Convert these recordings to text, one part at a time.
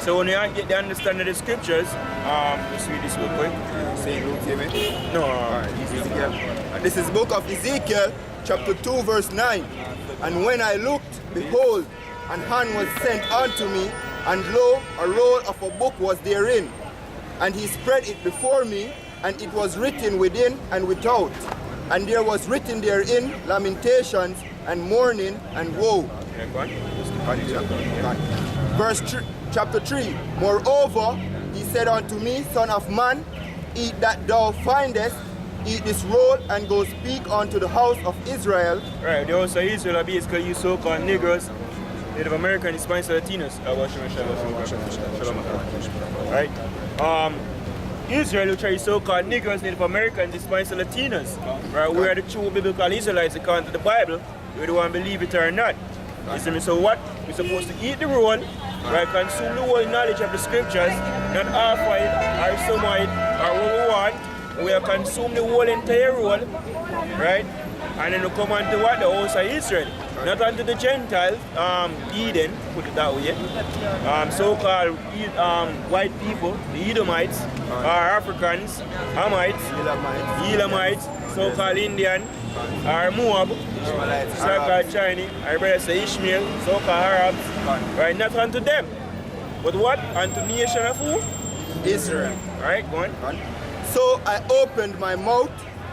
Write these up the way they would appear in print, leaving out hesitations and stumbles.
So when you get the understanding of the scriptures, let's read this real quick. Say Luke, amen. No, Ezekiel. And this is book of Ezekiel, chapter 2, verse 9. And when I looked, behold, an hand was sent unto me, and lo, a roll of a book was therein. And he spread it before me, and it was written within and without. And there was written therein lamentations and mourning and woe. Yeah, go on. Chapter 3. Moreover, he said unto me, Son of man, eat that thou findest, eat this roll, and go speak unto the house of Israel. Right, the house of Israel are basically you so-called Negroes, Native American, Hispanics, Latinos. Right? Israel, which are so-called Negroes, Native Americans, Hispanics, Latinos. Right? We are the true biblical Israelites according to the Bible, whether you want to believe it or not. You see me? So what? We're supposed to eat the roll, right? Consume the whole knowledge of the scriptures, not half of it, or some of it, or what we want. We are consume the whole entire roll, right? And then we come on to what? The house of Israel. Not unto the Gentiles, Eden, put it that way. So-called white people, the Edomites, or Africans, Hamites, Elamites, so-called Indian, or Moab, so-called Chinese, or brother say Ishmael, so-called Arabs, right? Not unto them. But what? Unto nation of who? Israel. Right, go on. So I opened my mouth,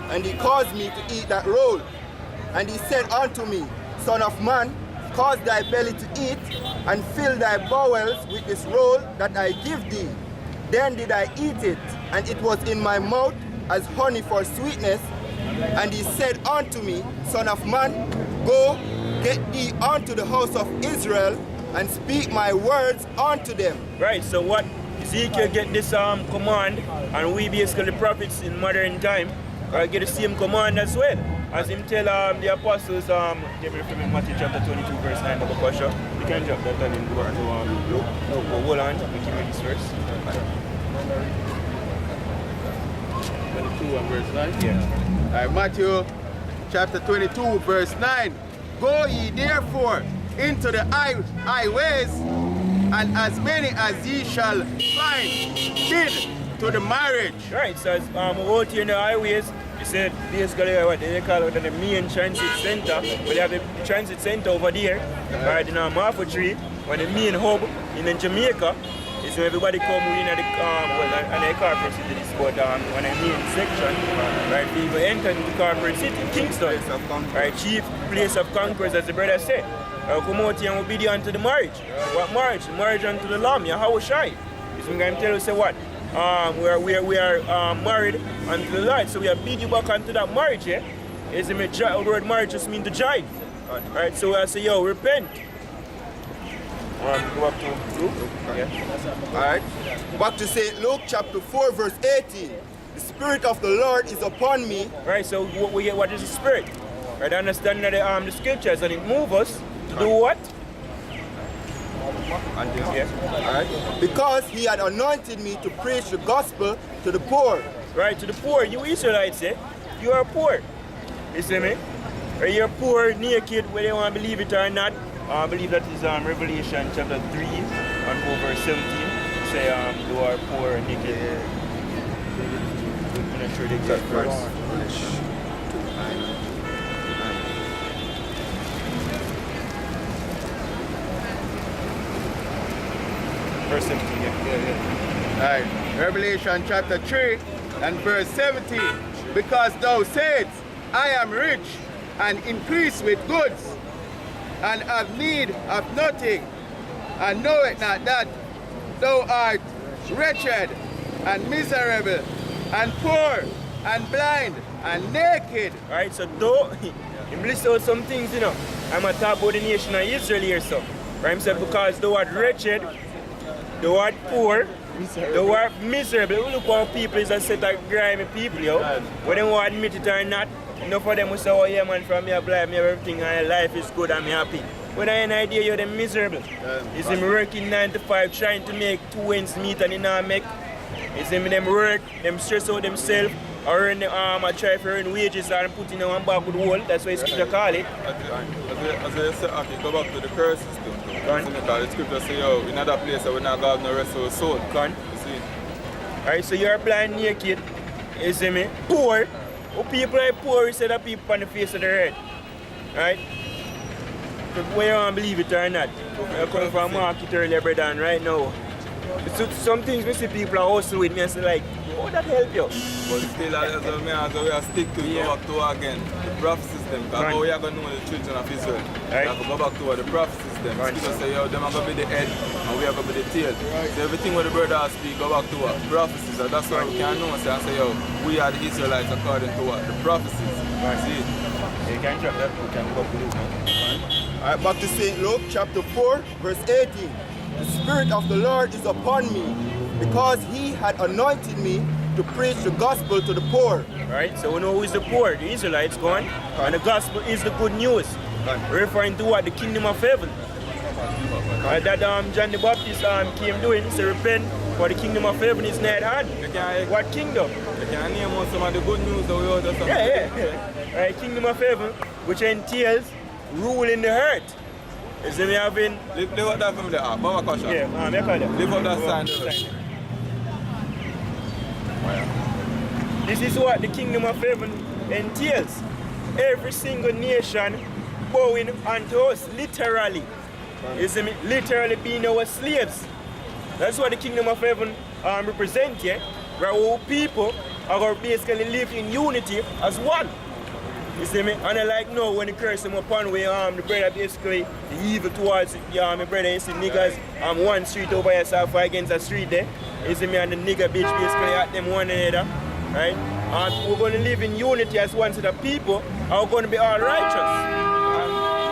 and he caused me to eat that roll. And he said unto me, Son of man, cause thy belly to eat, and fill thy bowels with this roll that I give thee. Then did I eat it, and it was in my mouth as honey for sweetness. And he said unto me, Son of man, go, get thee unto the house of Israel, and speak my words unto them. Right, so what? Ezekiel get this command, and we basically the prophets in modern time get the same command as well. As him tell the apostles, give me from Matthew chapter 22, verse 9, Baba Pasha. You can drop that and then go to Luke. Hold on, we can read this verse. 22 and verse 9? Yeah. Alright, Matthew chapter 22, verse 9. Go ye therefore into the highways, and as many as ye shall find, bid to the marriage. Right, so as out here in the highways, you said basically what they call it the main transit center. We have the transit center over there, right in Marfa Tree, when the main hub in Jamaica. So everybody come in at the corporate city, this but on the main section, right? People enter into the corporate city, Kingston, right? Chief place of conquest, as the brother said. Come out here and we'll be there unto the marriage. What marriage? Marriage unto the Lamb, how shy. So I'm going to tell you, say what? We are married unto the Lord, so we are bid you back unto that marriage, yeah? Is the word marriage just mean to jive. Right? So I say, yo, repent. Go up to Luke. Yeah. Alright. Back to St. Luke chapter 4, verse 18. The Spirit of the Lord is upon me. Right, so what is the Spirit? Right, understand that the scriptures, and it moves us to do what? Yeah. Alright. Because he had anointed me to preach the gospel to the poor. Right, to the poor. You Israelites, you are poor. You see me? Right, you're poor, naked, whether you want to believe it or not. I believe that is Revelation chapter 3 and verse 17. Say you are poor and naked. I'm not sure the exact verse. Verse 17, yeah. Alright, Revelation chapter 3 and verse 17. Because thou saidst, I am rich and increase with goods, and have need of nothing, and know it not that thou art wretched and miserable and poor and blind and naked. Alright, so though he list out some things, you know, I'm a talk about the nation of Israel here, so. Right, said because thou art wretched, thou art poor, thou art miserable. We look at people is a set of grimy people, yo. Whether they want to admit it or not, enough of them will say, oh yeah man, from me I blind, me everything, and life is good, I'm happy. When I have an idea, you're them miserable. Is him working 9 to 5, trying to make 2 ends meet and he not make. Is him them work, them stress out themselves, or earn try to earn wages and put in one back with the wall. That's why scripture call it. As I say, okay, go back to the curses too. Gone. Because the scripture say, yo, in other place we're not going to have no rest of our soul. Gone. You see? Alright, so you're blind naked, you see me? Poor. Who people are poor instead of people on the face of the earth. Right? Whether you want to believe it or not. I come from a market earlier, brother, and right now, some things we see people are hustling with me and say like, how that help you? But still, as we are stick to go back to again, the prophet system. Because how we are going to know the children of Israel. Right. We have to go back to the prophet system. Right. Scripture say, yo, them are going to be the head and we are going to be the tail. Right. So everything what the brother speak, go back to what? Prophecies. And that's why we can know and say, yo, we are the Israelites according to what? The prophecies. Right. See? You can drop that, you can go up to Luke now. Alright, back to St. Luke chapter 4, verse 18. The Spirit of the Lord is upon me, because he had anointed me to preach the gospel to the poor. Right? So we know who is the poor, the Israelites gone, and the gospel is the good news. Referring to what? The kingdom of heaven. That John the Baptist came doing, so repent, for the kingdom of heaven is not at hand. What kingdom? You can name out some of the good news that we heard or something. Yeah. Right, kingdom of heaven, which entails ruling the earth. Is it me having? Lift up that from the app. Baba Kasha. Yeah, Lift up that sign. This is what the kingdom of heaven entails. Every single nation bowing unto us, literally. You see me? Literally being our slaves. That's what the kingdom of heaven represents, yeah? Where all people are going to basically live in unity as one. You see me? And I like now when the curse them upon way, the brother basically the evil towards my brother, you see niggas one street over here, so far against a street there. You see me, and the nigga bitch basically at them one another. Right? And we're going to live in unity as one set of people, and we're going to be all righteous.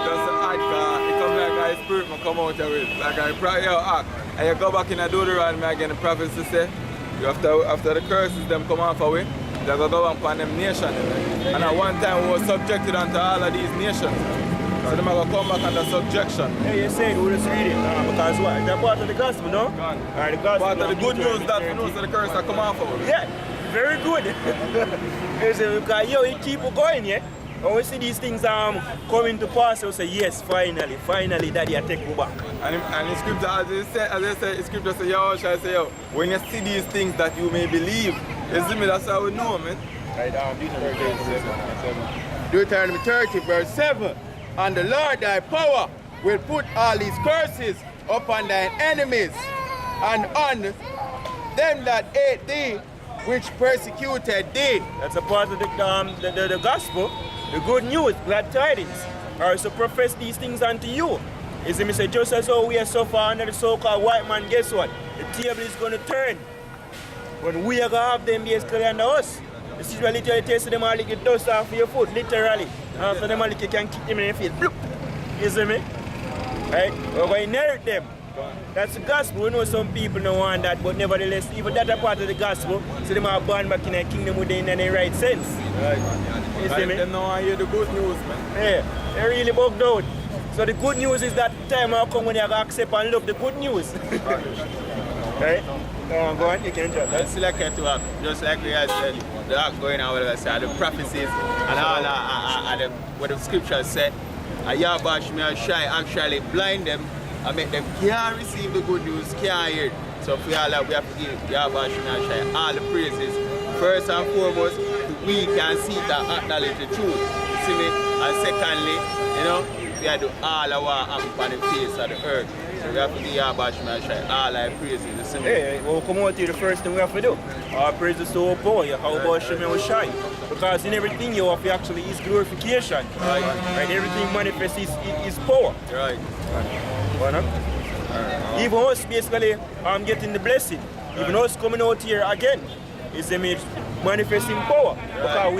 Just an act, it comes like a spirit will come out of it. Like a prayer act. And you go back in a Deuteronomy again, the prophets say, after the curses them come off away, they go back upon them nations. And at one time we were subjected unto all of these nations. So they are going to come back under subjection. Yeah, you said we'll just read it because what? They're part of the gospel, no? Right, the gospel part of the good news that we know so the curse that come off of us. Yeah, very good. Because yo, it keep going, yeah? When we see these things coming to pass, we say, yes, finally, Daddy, I take you back. And in scripture, as I say, in scripture say, yo, shall I say, yo, when you see these things that you may believe, you see me, that's how we know, man. Right, Deuteronomy 30, verse 7. And the Lord thy power will put all these curses upon thine enemies and on them that hate thee, which persecuted thee. That's a part of the gospel, the good news, glad tidings. Or so profess these things unto you. You see me say, just as how we are suffer under the so-called white man, guess what? The table is going to turn. When we are going to have them basically under us. This is where literally takes them all lick dust off your foot, literally. After them all lick, you can kick them in the face. Bloop. You see me? Right? We're going to inherit them. That's the gospel. We know some people don't want that, but nevertheless, even that a part of the gospel, so they are born back in a kingdom within any right sense. Right. You see me? They don't want to hear the good news, man. Yeah, they're really bugged out. So the good news is that time will come when you accept and love the good news. Right? Go on, you can jump. Let's select it to act, just like we had said, the act going on, whatever I said, the prophecies and all what the scriptures said. Yahweh Shai actually blind them and make them can't receive the good news, can't hear it. So for all that, we have to give Yahweh Shai all the praises. First and foremost, we can see that acknowledge the truth. You see me? And secondly, you know, we have to do all our happen on the face of the earth. So we have to give Yahweh Shai all our praises. You see me? Hey, when we come out here, the first thing we have to do, our praises to our power, how about Shemel Shai? Because in everything you have actually is glorification. Right? Everything manifests is power. Right. Even us basically getting the blessing. Even us coming out here again is manifesting power. Because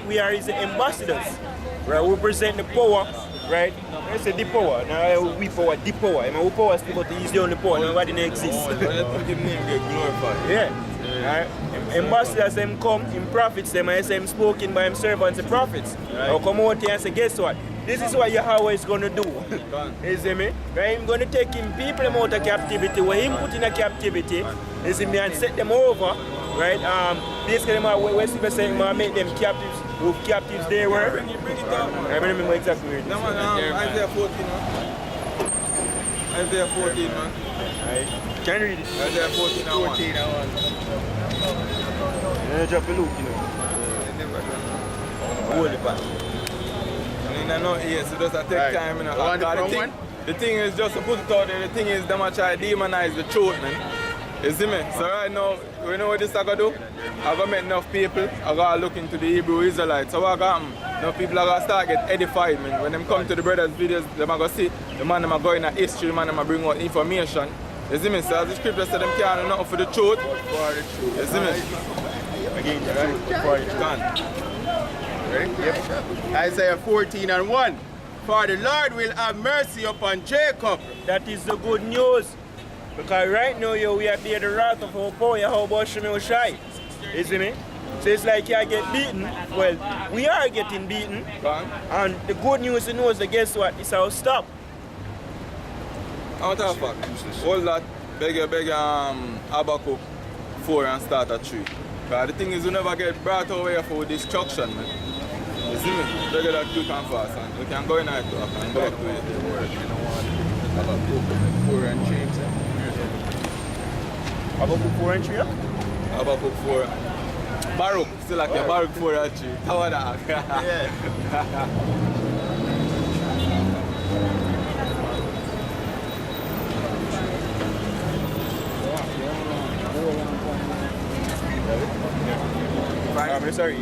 we are his ambassadors. Right? We present the power, right? I say the power. Now we power, the power. I mean, we power still, but he's the only power. Nobody exists. Yeah. Right? Ambassadors them come, him prophets them, and say him spoken by him servants and prophets. Right. Come out here and say, guess what? This is what Yahweh is going to do. You see me? Right? He's going to take him people out of captivity, where him put in a captivity, you see me, and set them over. Right? Basically, we say make them captives, who captives they were. Bring it down. I remember exactly where it is. Isaiah 14. Isaiah 14, man. Right? Can you read it? Isaiah 14 and 1. 14 and 1. Yeah, drop a look, you know. Hold it back. I know, yes, it doesn't take Right. time, you know. You want the Because front one? the thing is, just to put it out there, the thing is, them are trying to demonize the truth, man. You see me? So right now, you know what this I gotta do? I gotta make enough people, I gotta look into the Hebrew Israelites. So what got them? Enough people are gonna start get edified, man. When them come to the brothers' videos, them are gonna see the man them are going in history, the man them are bring out information. You see me? So as the scripture said, them can't do nothing for the truth. You see me? Again, the truth before the truth. Done. Ready? Yep. Isaiah 14 and 1. For the Lord will have mercy upon Jacob. That is the good news. Because right now, yo, we are being the wrath of our power, how about Shemi Oshai? You see me? So it's like you get beaten. Well, we are getting beaten. Done. And the good news you know is that guess what? It's our stop. Out of fact, all that beg Habakkuk 4 and start at 3. Because the thing is, we never get brought away for destruction, man. You see me? Beg that quick and fast, and we can go in and go back to it. Habakkuk 4 and 3. Habakkuk 4 and 3, yeah? Habakkuk 4. Baruch, still like a Baruch 4 and 3. Tower dog. Yeah. Sorry.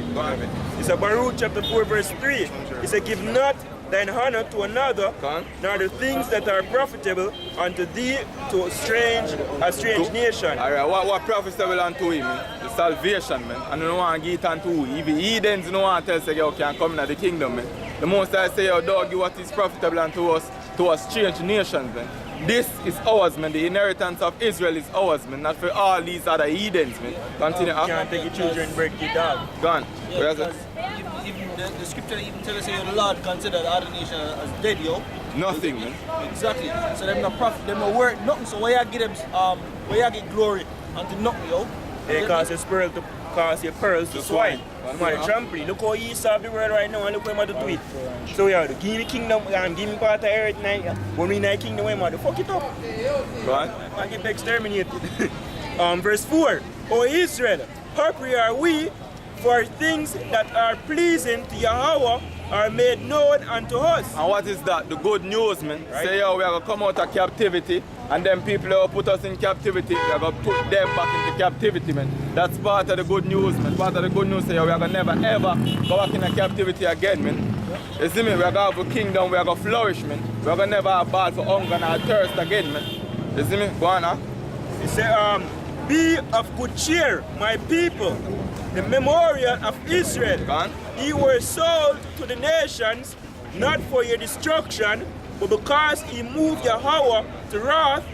It's a Baruch chapter 4 verse 3. It says, give not thine honor to another, nor the things that are profitable unto thee to a strange nation. Alright, what profitable unto him, man? The salvation, man. And you don't want to give it unto who? Even heathens you don't want to tell say you can come into the kingdom, man. The most I say, yo, dog, what is profitable unto us, to a strange nations, man. This is ours, man. The inheritance of Israel is ours, man. Not for all these other heathens, man. Continue. You can't take your children and break your dog. Gone. Yeah, because even the scripture even tells us the Lord consider the other nation as dead, yo. Nothing, man. Exactly. So them not profit, them not worth nothing. So why you give them why you get glory unto nothing, yo? They cause your pearls to swine. I'm on the trampoline. Look how you serve the world right now and look what I'm going to do it. So we have to give me kingdom and give me part of earth now. When we in the kingdom, we're going to fuck it up. Gone. I get exterminated. Verse 4. O Israel, happy are we, for things that are pleasing to Yahweh are made known unto us. And what is that? The good news, man. Right. Say, yo, we are going to come out of captivity, and then people who put us in captivity, we are going to put them back into captivity, man. That's part of the good news, man. Part of the good news, say, yo, we are going to never, ever go back into captivity again, man. You see me? We are going to have a kingdom, we are going to flourish, man. We are going to never have bad for hunger and thirst again, man. You see me? Go on, huh? He said, be of good cheer, my people. The memorial of Israel. Gone. Ye were sold to the nations, not for your destruction, but because he moved Yahweh to wrath,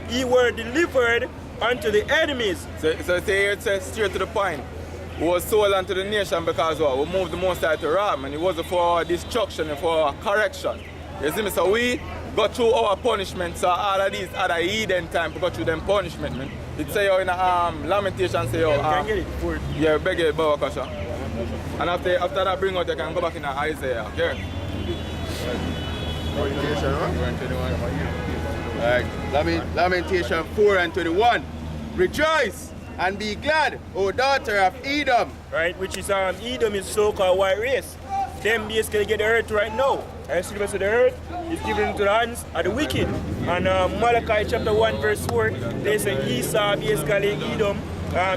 ye were delivered unto the enemies. So here it says straight to the point. We were sold unto the nation because what? We moved the Most High to wrath, and it wasn't for our destruction and for our correction. You see me? So we got through our punishment, so all of these other heathen time to go through them punishment, man. It say yo in a Lamentation say yo. Can get it for Yeah, beg it, Bawakasha. And after that bring out, you can go back in Isaiah. Yeah. Alright, Lamentation 4 and 21. Rejoice and be glad, O daughter of Edom. right, which is Edom is so-called white race. Them basically get the earth right now. And so the earth is given into the hands of the wicked. And Malachi chapter 1 verse 4, they say Esau basically Edom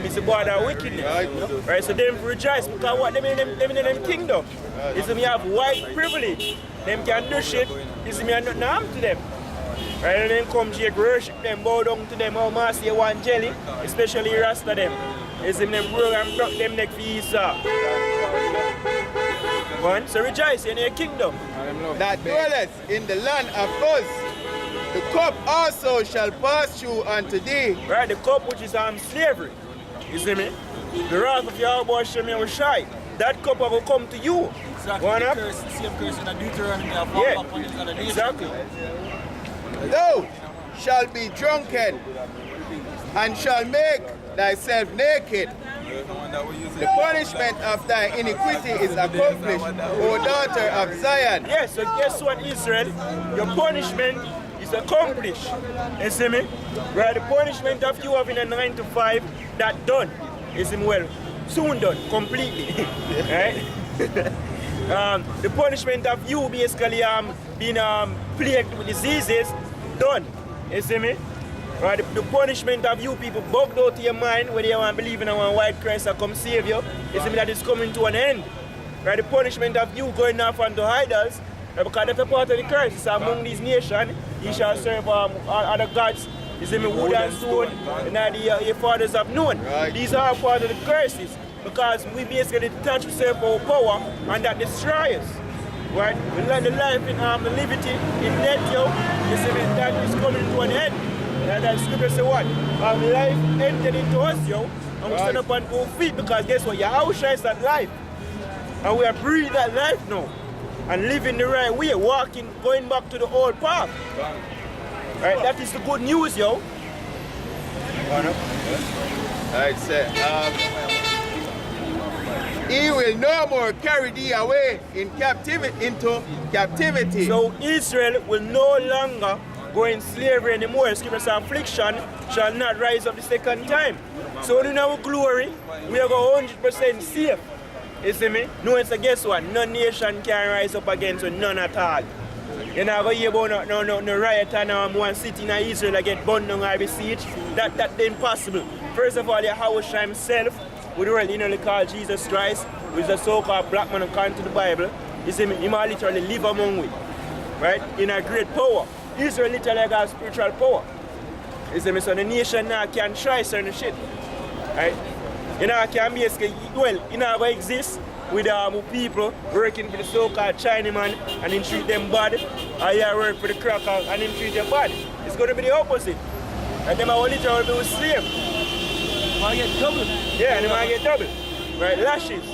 is the border of wickedness. Right, so them rejoice because what them in them kingdom. Is them have white privilege. Them can do shit, is me nothing harm to them. Right, and then come Jake worship them, bow down to them, how master you want jelly, especially Rasta them. Is them broke and broke them neck for Esau. So rejoice in your kingdom. That dwelleth in the land of Uz. The cup also shall pass through unto thee. Right, the cup which is slavery. You see me? The wrath of Yahweh Shemi Oshai. That cup will come to you. Exactly. One up? The same curse in the Deuteronomy of Yeah, upon these other nations. exactly. Thou shalt be drunken and shall make thyself naked. The punishment of thy iniquity is accomplished, O daughter of Zion. Yes, so guess what, Israel? Your punishment is is accomplished. You see me? Right, the punishment of you having a 9 to 5, that done. You see me? Well, soon done, completely. Right? The punishment of you basically being plagued with diseases, done. You see me? Right, the punishment of you people bugged out of your mind when you want to believe in one white Christ to come save you, you see me, that is coming to an end. Right, the punishment of you going off onto idols, because that's a part of the curse. It's among these nations, you shall serve other gods. You see me, wood and stone, and your fathers have known. Right. These are part of the curses, because we basically detach ourselves our power, and that destroys us. Right? We learn the life in the liberty in death, yo. You see me, that is coming to an end. And that scripture say what? Life entered into us, yo. And we stand up on our feet, because guess what? Your house shines that life. And we are breathing that life now. And living the right way, walking, going back to the old path. Right? That is the good news, yo. Alright, sir. He will no more carry thee away into captivity. So Israel will no longer go in slavery anymore. Scripture says affliction shall not rise up the second time. So in our glory, we are going 100% safe. You see me? No, it's a guess what? No nation can rise up against you, none at all. You're not going to hear about no riot and one city in Israel that get burned down or besieged. That's impossible. First of all, Yahushua himself, with the world literally called Jesus Christ, who is a so-called black man according to the Bible. You see me? He might literally live among we. Right? In a great power. Israel literally got spiritual power. You see me? So the nation now can try certain shit. Right? You know, can basically, well, you know, exist with people working for the so-called Chinaman and then treat them bad, or you work for the cracker and then treat them bad. It's going to be the opposite. And them are literally be with slave. Might get double. Yeah, and they might get double. Right, lashes.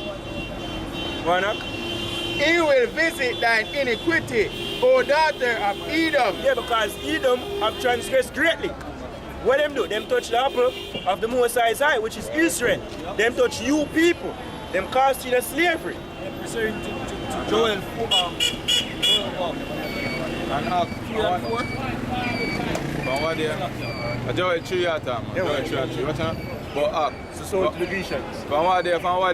Wanna? He will visit thine iniquity, O daughter of Edom. Yeah, because Edom have transgressed greatly. What them do? Them touch the apple of the Most High's eye, which is Israel. Them touch you people. Them cast you to slavery. Referring to Joel 4, And Ark 3 and 4. From what there? Joel 3 at time. Joel 3 at 3. What's that? But Ark. So to the Grecians. From what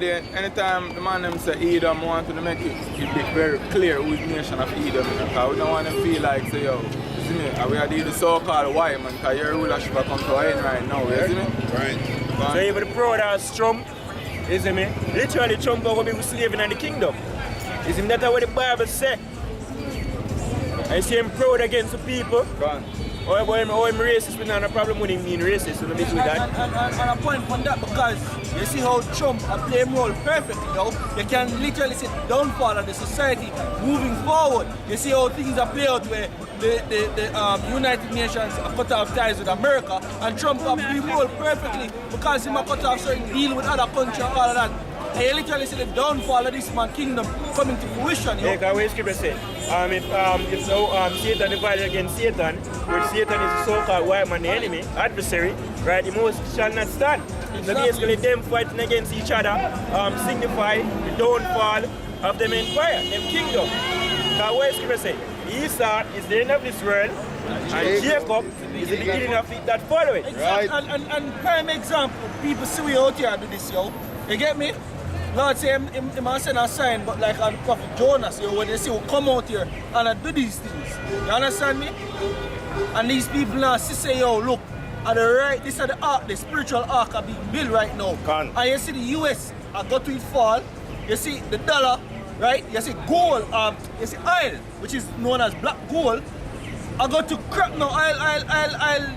there, anytime the man them say Edom, want to make it be very clear who is nation of Edom. Because we don't want to feel like, say, yo, see me, we are the so-called white man, because your rulership come to an end right now, you see me? Right. So even the proud as Trump, you see me? Literally Trump are going to be slaving in the kingdom. You see me? That's what the Bible says. I see him proud against the people. Or I'm racist, we don't have a problem with him being racist, so let me do that. And a point on that, because you see how Trump play a role perfectly, you know? You can literally see the downfall of the society moving forward. You see how things are played out where the United Nations are cut off ties with America, and Trump play a role perfectly because he cut off certain deal with other countries and all of that. And you literally see the downfall of this man kingdom coming to fruition. You know? Yeah, because what Scripture say, if Satan divided against Satan, where Satan is the so-called white man, the enemy, adversary, right, the most shall not stand. So basically them fighting against each other signify the downfall of them empire, them kingdom. Because what Scripture say, Esau is the end of this world, and Jacob is the beginning of it that follow it. Right. And prime example, people see we out here do this, yo. You get me? Lord say him send a sign, but like on Prophet Jonas, yo, when they see we come out here and do these things. You understand me? And these people now say, yo, look, at the right, this is the ark, the spiritual ark are being built right now. And you see the US I got to it fall. You see the dollar, right? You see gold, you see oil, which is known as black gold. I got to crap now,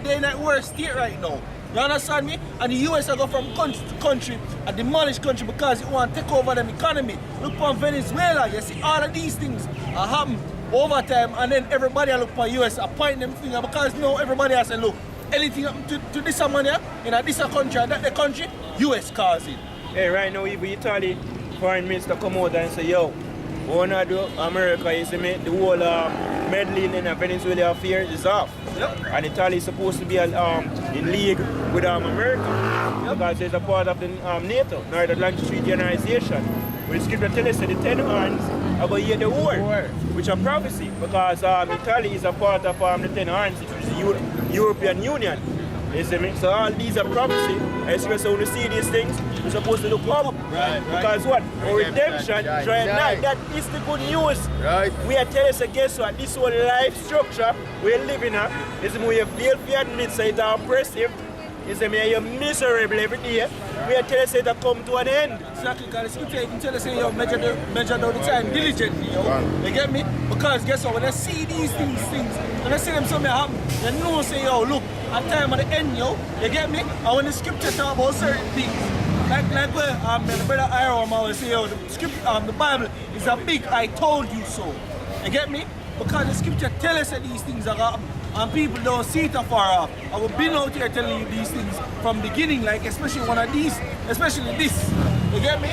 they're in that worst state right now. You understand me? And the US are go from country to country, a demolished country because it want to take over them economy. Look on Venezuela, you see all of these things are happening over time, and then everybody look for US, point them finger because now everybody has to look. Anything happen to this man here, in this country and that the country, US cause it. Hey, right now even Italy foreign minister come out and say, yo, we want to do America, you see me, the whole meddling in the Venezuela affairs is off. Yep. And Italy is supposed to be in league with America because it's a part of the NATO, North Atlantic Treaty Organization. when the scripture tells us that the 10 horns are going to hear the word, which are prophecy, because Italy is a part of the 10 horns, which is the European Union. You see me? So all these are prophecy. Especially when we see these things, we're supposed to look up. Right. Because what? Our redemption, Right. drawing nigh. That is the good news. Right. We are telling us, guess what? This whole life structure we're living in, is we feel we admit so it's oppressive. You see me? You're miserable every day. We are telling us it come to an end. Exactly, because the scripture even tell us, yo, measure down the time diligently, yo. You get me? Because guess what? When I see these things, when I see them something happen, you know, say, yo, look, at time at the end, yo. You get me? And when the scripture talk about certain things, like where the brother Iron always say, yo, the scripture, the Bible is a big I told you so. You get me? Because the scripture tell us that these things are happening. And people don't see it afar off. I have been out here telling you these things from beginning, like especially one of these, especially this. You get me?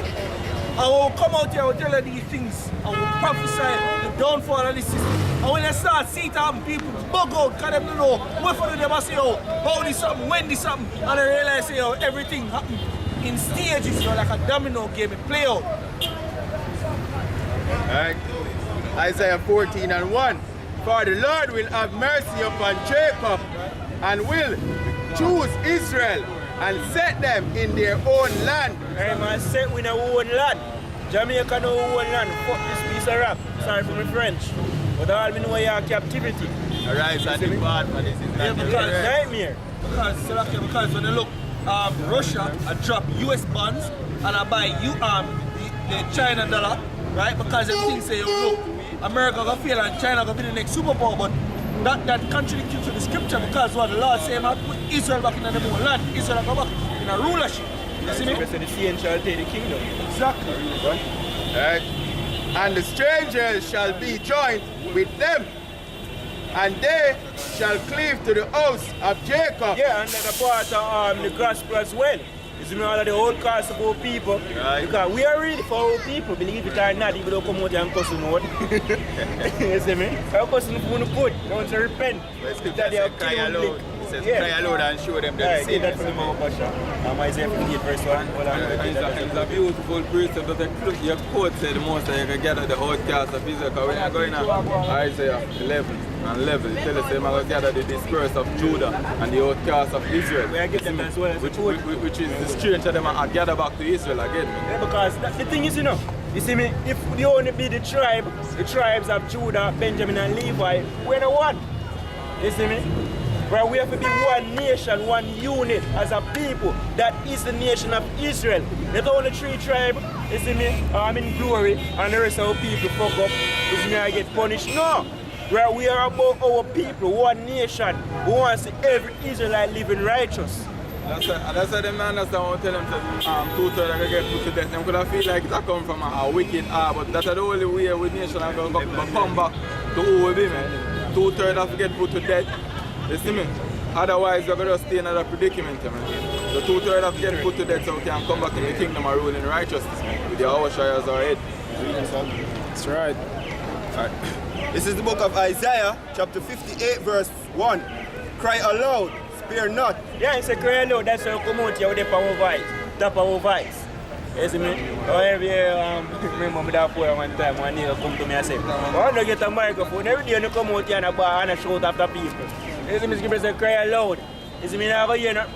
I will come out here and tell you these things. I will prophesy the downfall of this system. And when I start seeing it happen, people bug out, because they don't know what for them I say, oh, how this something, when this something, and I realize, say, oh, everything happened in stages, you know, like a domino game, it play out. Right. Isaiah 14:1. For the Lord will have mercy upon Jacob and will choose Israel and set them in their own land. Hey man, set with our own land. Jamaica no own land. Fuck this piece of rap. Sorry for my French. But all we know is captivity. Arise and depart, for this is Yeah, not the because way. Nightmare. Because when you look, Russia drop US bonds and I buy the China dollar, right? Because everything say, look, America gonna fail and China gonna be the next superpower, but that contradicts to the scripture because what the Lord say, man, put Israel back in the own land, Israel go back in a rulership. You see me? The sea shall take the kingdom. Exactly. Right. And the strangers shall be joined with them, and they shall cleave to the house of Jacob. Yeah, and that's a part of the gospel as well. You see me, all of the whole cast of our people. Right. Because we are really for our people, believe it or not, even though come out here and cuss out. You see me? Our cussing for the good, don't repent. The scripture That they says, are cry killing aloud. lick. It says, Yeah. cry aloud and show them Alright, the get that sin. from the mouth, Pasha. Isaiah 58 verse 1. Hold on. It's a beautiful precept that your quote said the most that you can gather the outcasts of Israel. Because when you're going on Isaiah 11 and 11, it tells us they're going to gather the dispersed of Judah and the outcasts of Israel. We are getting them as well as which is the strange of them and gather back to Israel again. Yeah, because the thing is, you see me, if they only be the tribes of Judah, Benjamin and Levi, we're the one. You see me? Right, we have to be one nation, one unit as a people. That is the nation of Israel. Not only 3 tribes, you see me, I'm in glory, and the rest of our people fuck up. You see me, I get punished. No! Right, we are about our people, one nation. We want to see every Israelite living righteous. That's why them understand when I tell them that 2/3 are going to get put to death. Them could have feel like that come from a wicked heart, but that's the only way we nation are going to come back to who we be, man. 2/3 have to get put to death. You see me? Otherwise, we're going to stay in another predicament, man. The 2/3 have to get put to death so we can come back in the kingdom and rule in righteousness, man. With the Awashai as our head. That's right. This is the book of Isaiah, chapter 58, verse 1. Cry aloud, spare not. Yeah, it's a cry aloud, that's how we come out here with the power voice, top of our voice. You see me? Every year, remember me that poor one time, one nigga come to me and say, I want to get a microphone, every day you come out here and a bar and a shout after people. You see me, skipper say cry aloud. You see me, never hear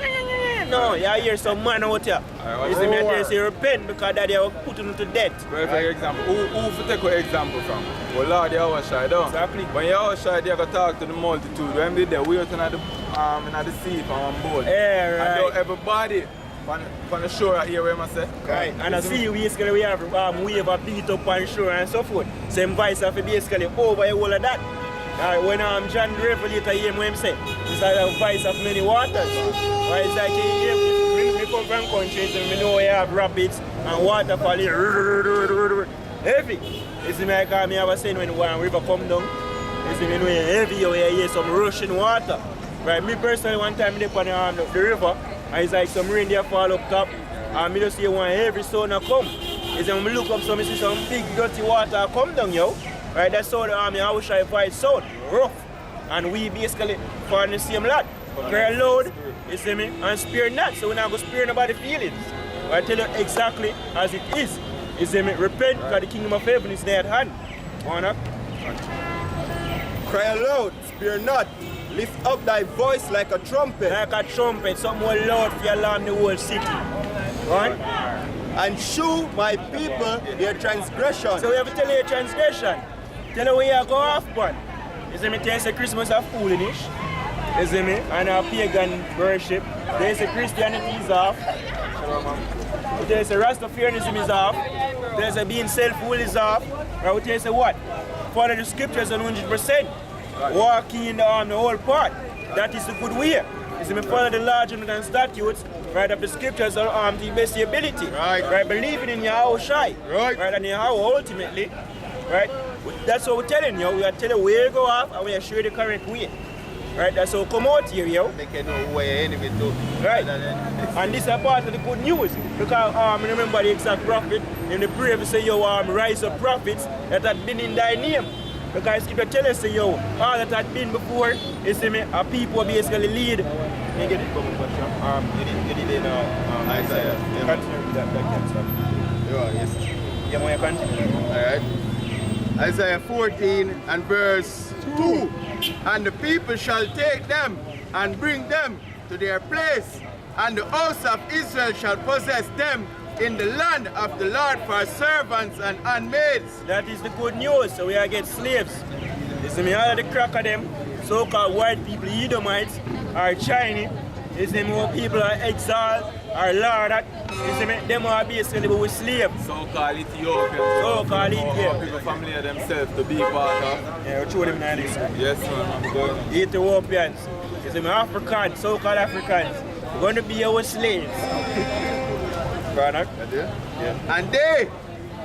no, you hear some man out here. You see me, I tell you, say repent because that they will put him to death. Perfect example. Who take an example from? Well, Lord, the Awashai, don't. Exactly. When you Awashai, they go talk to the multitude. When they there, waiting at the sea from one boat. Yeah, right. And now everybody on the shore here, where I say. Right, and I see basically we have wave a beat up on shore and so forth. Same vice of basically over the whole of that. When John the Revelator hear him say, it's like a vice of many waters. Right, it's like we come from countries and we know we have rapids and waterfall here. Heavy. You see me, I have saying when one river come down, you see me, when heavy you hear some rushing water. Right, me personally one time I on the river, and it's like some rain there fall up top, and I just see one heavy sun come. You see, when I look up, so I see some big dirty water come down, yo. Right, that's how the army Awashai fight sound, rough. And we basically find the same lot. Cry loud, you see me, and spare not. So we're not going to spare nobody's feelings. I tell you exactly as it is. You see me? Repent because the kingdom of heaven is near at hand. Wanna? Cry aloud, spare not. Lift up thy voice like a trumpet. Like a trumpet, something more loud for your alarm the whole city. Right? And shew my people their transgression. So we have to tell you your transgression. Tell you where you go off, man. You see me? Tell you say Christmas is foolish. You see me? And our pagan worship. They say Christianity is off. We tell you say Rastafarianism is off. They say being self-will is off. Right? We tell you say what? Follow the scriptures 100%. Walking in the whole part. That is the good way. You see me? Follow the law and statutes. Right, of the scriptures are to your best ability. Right, believing in Yahweh Shai. Right, and Yahweh ultimately. Right, that's what we're telling you. We are telling you where you go off and we are sure the correct way. Right, that's how we come out here, yo. They can know where your enemy do. Right, and this is a part of the good news. Because remember the exact prophet in the prayer say, yo, rise up prophets that had been in thy name. Because if you tell us, yo, all that had been before, you see me, a people basically lead. You get it from the question. You did in Isaiah. Continue with that cancer. Yes. You want to continue? Alright. Isaiah 14 and verse 2. And the people shall take them and bring them to their place, and the house of Israel shall possess them in the land of the Lord for servants and handmaids. That is the good news. So we are get slaves. You see me, all of the crack of them, so-called white people, Edomites, are Chinese. You see me, what people are exiled, are lauded. You see me, them are basically with slaves. So-called Ethiopians. So-called Ethiopians. People familiar themselves to be part of. Yeah, we show them now this. Yes, man, I'm going. Ethiopians. You see me, Africans, so-called Africans. We're going to be our slaves. Product. Yeah. And they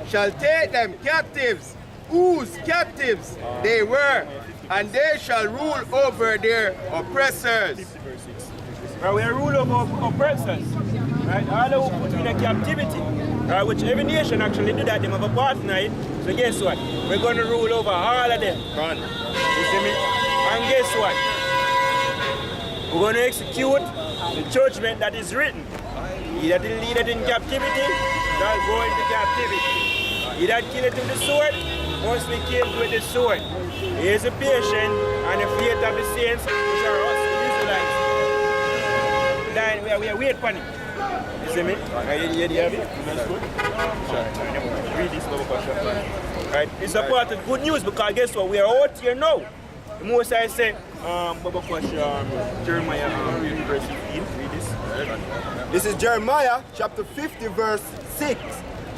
shall take them captives, whose captives they were, and they shall rule over their oppressors. Right, we rule over oppressors. Right, all who put in a captivity. Right, which every nation actually do that. They have a partner in it. So guess what? We're going to rule over all of them. You see me? And guess what? We're going to execute the judgment that is written. He that is leaded in captivity shall go into captivity. He that killeth with the sword must be killed with the sword. Here is the patience and the faith of the saints, which are us, the Israelites. Then we are waiting for it. You see me? You have it? That's good. Read this little question. Right? It's a part of good news because guess what? We are out here now. The most I say, Jeremiah verse 15. Read this. This is Jeremiah chapter 50 verse 6.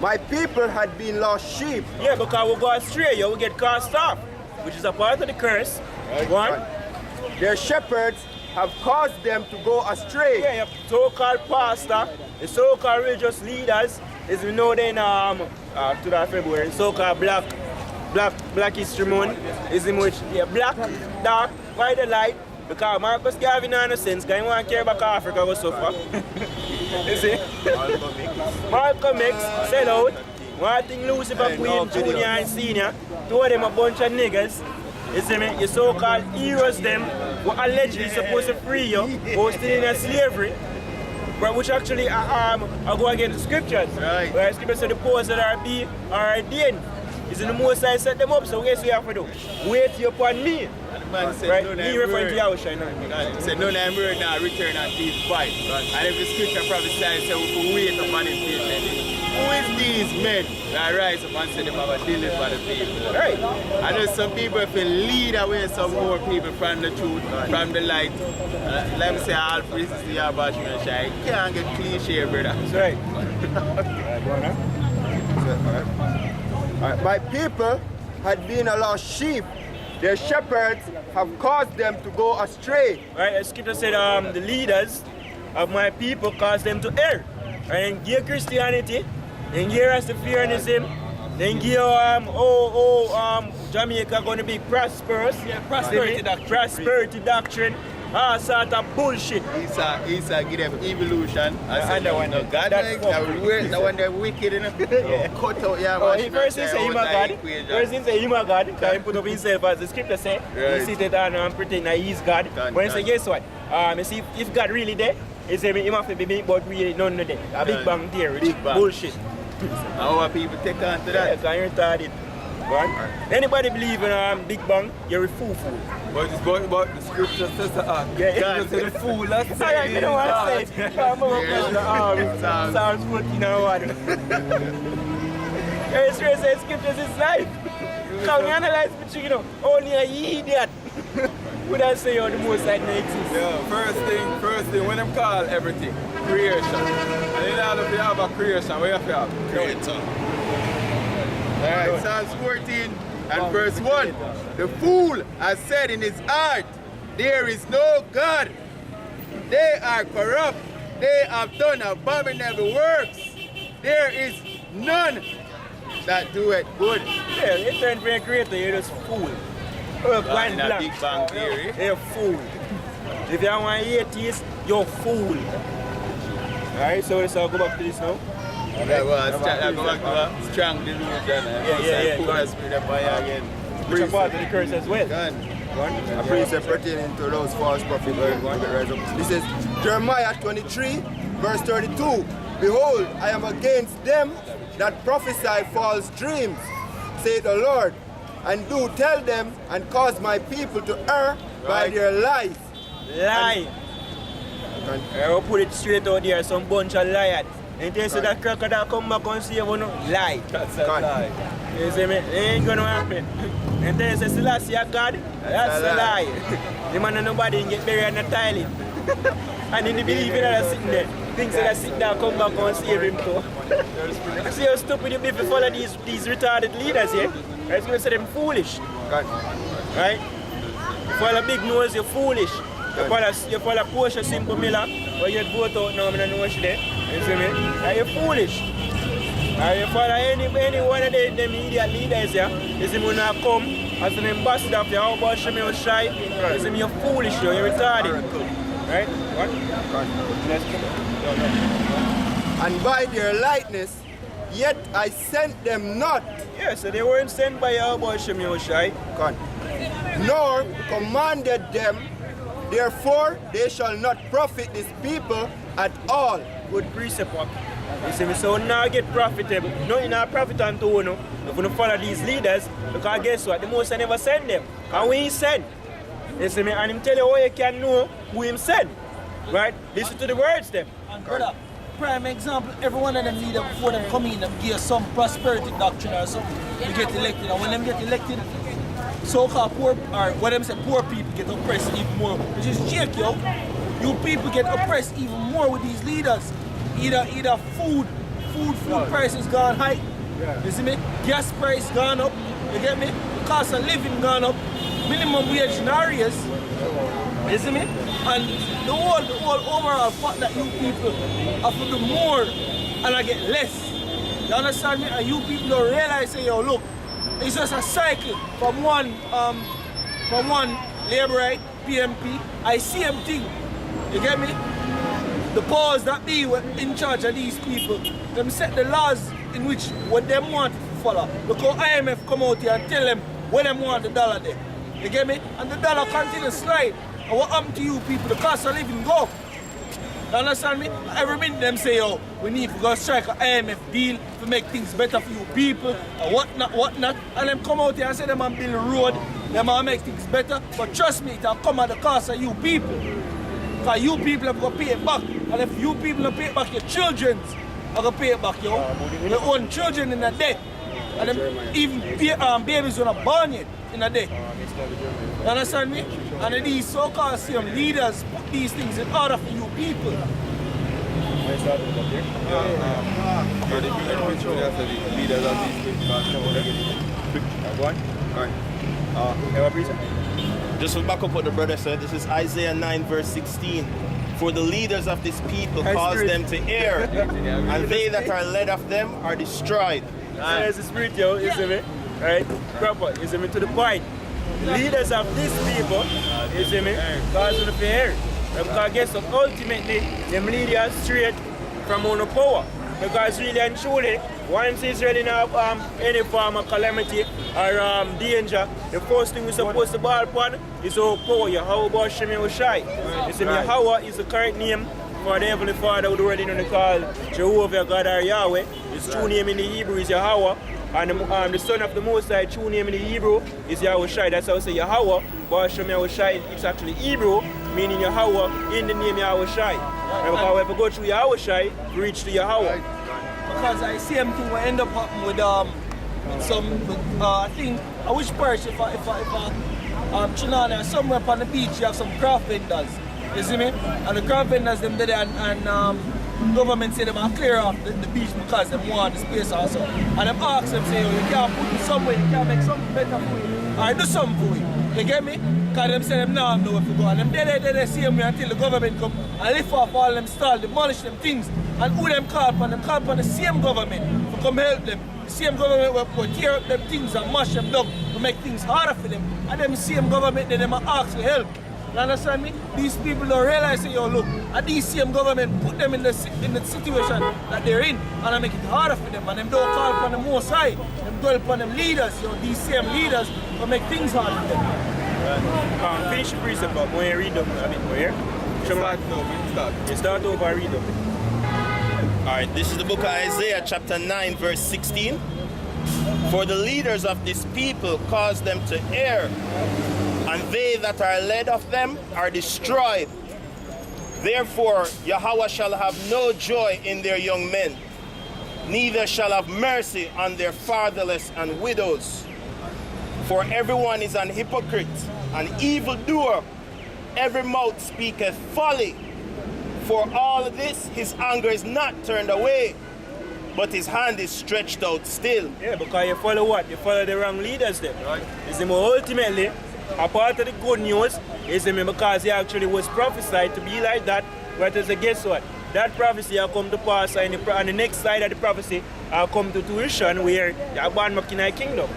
My people had been lost sheep. Yeah, because we go astray, we get cast off, which is a part of the curse. One. Their shepherds have caused them to go astray. Yeah, so-called pastor, the so-called religious leaders, as we know then to that February, so-called black history month, is in which black, dark, by the light. Because Marcus Garvey no sense, because he want to care about Africa go suffer. You see? Malcolm X sell out. One thing Lucifer Queen, Junior and Senior, two of them a bunch of niggas. You see me? Your so-called heroes them who allegedly supposed to free you, who still in slavery. But which actually go against the scriptures. Right. Where the scriptures say the powers that are be are ordained. It's in the most I set them up, so guess what you have to do? Wait upon me. Man said, right? no, Me referring to Yahushua now. He said, none of them word now return until his fight. And if the scripture prophesies, say we can wait upon him patiently. Who is these men that rise up and say them have a deliver the people? Right. I know some people if they lead away some more people from the truth, from the light. Let me say all praises to Yahweh Shai Shai. You can't get cliche, brother. That's right. My people had been a lost sheep. Their shepherds have caused them to go astray. Right, the scripture said the leaders of my people caused them to err. Right, and give Christianity, then give Rastafarianism, then give Jamaica gonna be prosperous. Yeah, prosperity doctrine. Prosperity doctrine. All sort of bullshit. Isa give them evolution. And the one no God that's the one they're wicked enough. Cut out Oh, he first he say him a God. First he say him a God. Because he put up himself as the scripture say. Right. He seated down and pretend that he's God. But he say, guess what? You see, if God really there, he say him have to be big, but really none of them. A big bang theory. Big bang. Bullshit. How are people take on to Yeah, that? because you're retarded. Right? Anybody believe in Big Bang, you're a fool. But the scripture says that. Yeah, God said the fool, that's it. I don't know what I say. I'm over Psalms 14 or what. It's true, says scriptures is life. Come analyze it, you know, only a idiot would I say the most like no exist. Yeah, first thing, when them call everything, creation. And in order to have a creation, what you have to have? Creator. Alright, Psalms 14 and verse 1. The fool has said in his heart, there is no God. They are corrupt. They have done abominable works. There is none that do it good. Yeah, you turn for a creator, you're just fool. Earth, God blind, in a black. Big Bang Theory. You're a fool. If you want to atheist, you're a fool. Alright, so let's all go back to this now. Yeah, well, I go back to a strong delusion. Yeah. Put a spirit of fire again. Which are part of the curse as well. A precept pertaining to those false prophets will rise up. This is Jeremiah 23, verse 32. Behold, I am against them that prophesy false dreams, saith the Lord, and do tell them and cause my people to err by their lies. Lie. I will put it straight out there, some bunch of liars. And they say that crocodile come back and save you, no? Lie. That's a lie. You see me? It ain't gonna happen. And then they say Selassie a God, that's a lie. The man and nobody get buried in the toilet. And then they believe in that sitting there. Things that sit down, come back and save him too. You see how stupid you be if you follow these retarded leaders here? I was gonna say them foolish. Right? You follow Big Nose, you're foolish. You follow Portia Simple Miller, or you'd vote out now, I don't know what she there. You see me? And you're foolish. And you follow any one of them idiot leaders here, you see me when I come as an ambassador of the How About Shemel Shai, you see me, you're foolish, you're retarded. Right? What? And by their lightness, yet I sent them not. Yeah, so they weren't sent by How About Shemel Shai. Nor commanded them, therefore they shall not profit this people at all. Good precept. You see me, so now get profitable. No, you not profit unto you know, if you don't follow these leaders, because guess what? The Most I never send them. And we send. You see me, and him tell you how you can know who him send. Right? Listen to the words them. And brother, prime example, every one of them leaders before them come in, them give some prosperity doctrine or something to get elected. And when them get elected, so-called poor, or what them say, poor people get oppressed even more. Which is jake, yo. You people get oppressed even more with these leaders. Either food prices gone high. You see me? Gas price gone up. You get me? The cost of living gone up. Minimum wage in areas. You see me? And the whole overall fact that you people have to do more and I get less. You understand me? And you people don't realize, say, yo, look, it's just a cycle from one Labourite, PMP, I see same thing. You get me? The powers that be in charge of these people, them set the laws in which what them want to follow. Look how IMF come out here and tell them where them want the dollar there. You get me? And the dollar continues to slide. And what happened to you people? The cost of living go up. You understand me? Every minute them say, oh, we need to go strike an IMF deal to make things better for you people, and whatnot. And them come out here and say them and build a road, them and make things better. But trust me, it'll come at the cost of you people. Because you people have to pay it back. And if you people don't pay it back, your children's are going to pay it back, yo. Your own children in a debt. And them, even babies are not born yet in a debt. You understand me? And these so-called same leaders put these things in order for you people. Just to back up what the brother said, this is Isaiah 9 verse 16. For the leaders of this people cause them to err, and they that are led of them are destroyed. There's the spirit, yo, you see me? Right? Proper, you see me, to the point. The leaders of these people, you see me, cause them to err. Because guess what, ultimately, them lead us straight from on the power. Because really and truly, once Israel in any form of calamity or danger, the first thing we're supposed to ball upon is our power. How about Shemel Shai? You see me, Yahweh is the correct name for the Heavenly Father who already know call Jehovah God or Yahweh. You his true name in the Hebrew is Yahweh, and the son of the Most High true name in the Hebrew is Yahushai. That's how I say Yahweh, but Hashem Yahushai, it's actually Hebrew, meaning Yahweh in the name Yahushai. And because if we go through Yahushai, we reach to Yahweh. Because I see him thing will end up happening with I think I wish parish if Chinana somewhere upon the beach you have some craft vendors. You see me? And the craft vendors them there and government say them are clear off the beach because they want the space also. And them ask them say, you can't put it somewhere, you can't make something better for you. Or do something for you. You get me? Because them say them now know where to go. And them they see them until the government come and lift off all them stall, demolish them things. And who them call upon the same government to come help them. The same government will tear up them things and mash them down to make things harder for them. And them same government they them ask for help. You understand me? These people don't realize, yo, look, and these same government put them in the situation that they're in, and I make it harder for them, and them don't call upon the Most High, them dwell upon them leaders, yo, these same leaders will make things hard for them. Finish the precept, but when you read them a bit more here. You start over and read them. Alright, this is the book of Isaiah chapter 9 verse 16. For the leaders of this people cause them to err, and they that are led of them are destroyed. Therefore Yahweh shall have no joy in their young men, neither shall have mercy on their fatherless and widows. For everyone is an hypocrite, an evildoer, every mouth speaketh folly. For all this his anger is not turned away, but his hand is stretched out still. Yeah, because you follow what? You follow the wrong leaders then. Right. You see, ultimately, a part of the good news is because he actually was prophesied to be like that. But guess what? That prophecy will come to pass, and the next side of the prophecy will come to fruition where you're born back in a kingdom.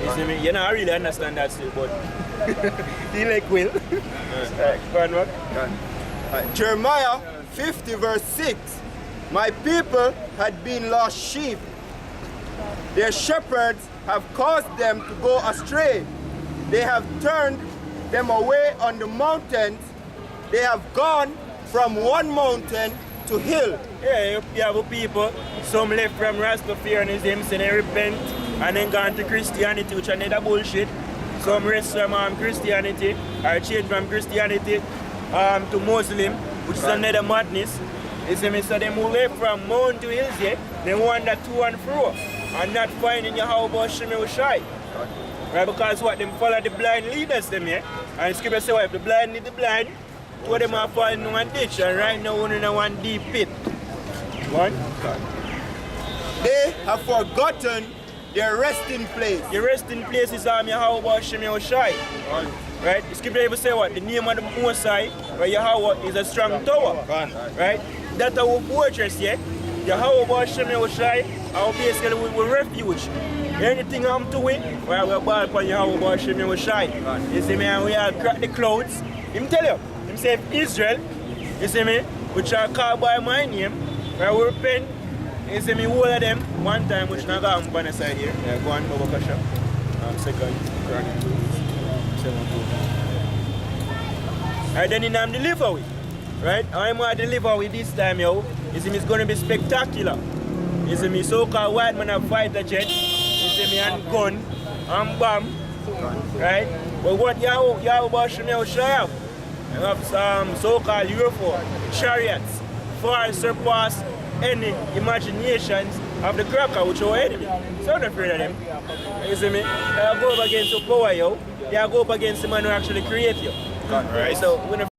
You see me? You don't really understand that still, but he like will. Jeremiah 50 verse 6. My people had been lost sheep. Their shepherds have caused them to go astray. They have turned them away on the mountains. They have gone from one mountain to hill. Yeah, you have people, some left from Rastafarianism, so they repent and then gone to Christianity, which is another bullshit. Some rest from Christianity, or change from Christianity to Muslim, which is another madness. You see me? So they move left from mountain to hills, yeah? They wander to and fro and not finding Yahweh Shem Yahushai. Right, because what, them follow the blind leaders them, yeah? And scripture say, well, if the blind lead the blind, two of them are falling in one ditch, and right now we're in a one deep pit. One? They have forgotten their resting place. The resting place is Yahweh Shem Yahushai. Right? The scripture even say what? The name of the Most High, where Yahweh is a strong tower. Right? That's our fortress, yeah? Yahweh Shem Yahushai, our basically we refuge. Anything I'm doing, we're ball upon Yahweh Shem Yahushai. You see me, and we are crack the clouds. Him tell you, him say if Israel, you see me, which are called by my name, where we repent, you see me, all of them, one time, which now got on the side here. Yeah, go on, Baba Kasha. Second, Chronicles 7:2. Alright, then I'm deliver with. Right? I'm going to deliver with this time, yo. You see me, it's going to be spectacular. You see me, so-called white man have fighter jet. You see me, and gun, and bomb. Right? But what Yahweh Shem Yahushai have? You have some so-called UFO, chariots, far surpass any imaginations of the cracker, which are enemy. So I'm not afraid of them. You see me? They'll go up against the power, yo. They'll go up against the man who actually create you. Right. So when